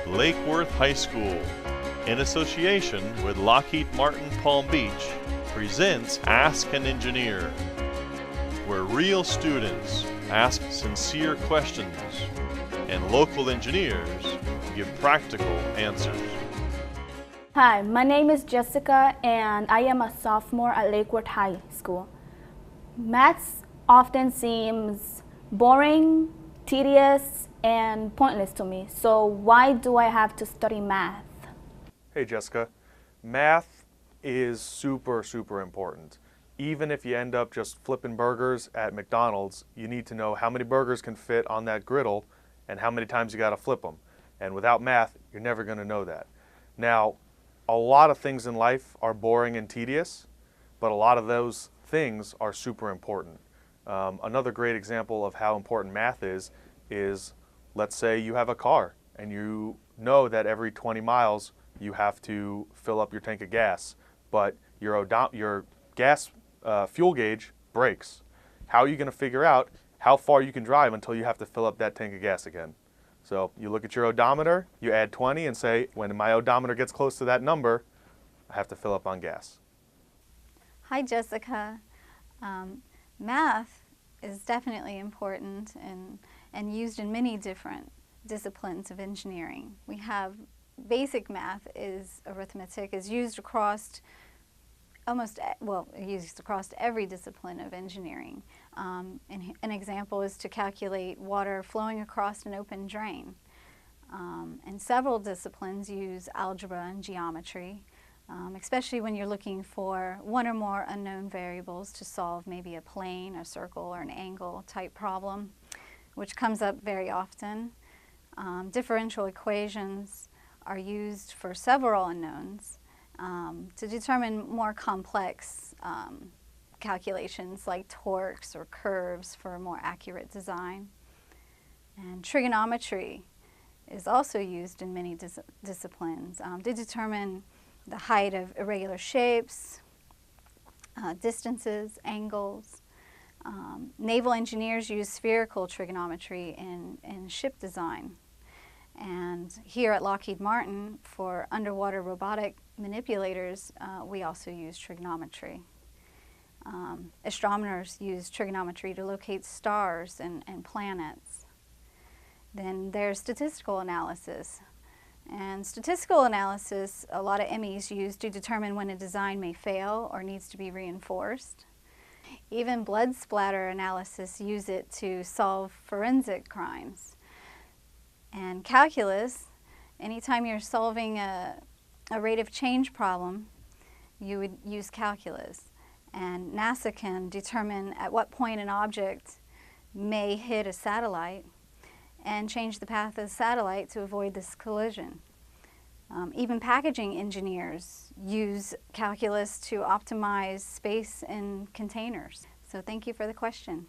Lake Worth High School, in association with Lockheed Martin Palm Beach, presents Ask an Engineer, where real students ask sincere questions and local engineers give practical answers. Hi, my name is Jessica and I am a sophomore at Lake Worth High School. Maths often seems boring, tedious, and pointless to me. So why do I have to study math? Hey Jessica, math is super important. Even if you end up just flipping burgers at McDonald's, you need to know how many burgers can fit on that griddle and how many times you got to flip them. And without math, you're never going to know that. Now, a lot of things in life are boring and tedious, but a lot of those things are super important. Another great example of how important math is let's say you have a car and you know that every 20 miles you have to fill up your tank of gas, but your gas fuel gauge breaks. How are you going to figure out how far you can drive until you have to fill up that tank of gas again? So you look at your odometer, you add 20 and say, when my odometer gets close to that number, I have to fill up on gas. Hi Jessica. Math is definitely important and used in many different disciplines of engineering. We have basic math is arithmetic, is used across used across every discipline of engineering. An example is to calculate water flowing across an open drain. And several disciplines use algebra and geometry, especially when you're looking for one or more unknown variables to solve maybe a plane, a circle, or an angle type problem, which comes up very often. Differential equations are used for several unknowns to determine more complex calculations like torques or curves for a more accurate design. And trigonometry is also used in many disciplines to determine the height of irregular shapes, distances, angles. Naval engineers use spherical trigonometry in ship design. And here at Lockheed Martin, for underwater robotic manipulators, we also use trigonometry. Astronomers use trigonometry to locate stars and planets. Then there's statistical analysis. And statistical analysis, a lot of MEs use to determine when a design may fail or needs to be reinforced. Even blood splatter analysis use it to solve forensic crimes. And calculus, anytime you're solving a rate of change problem, you would use calculus. And NASA can determine at what point an object may hit a satellite and change the path of the satellite to avoid this collision. Even packaging engineers use calculus to optimize space in containers. So thank you for the question.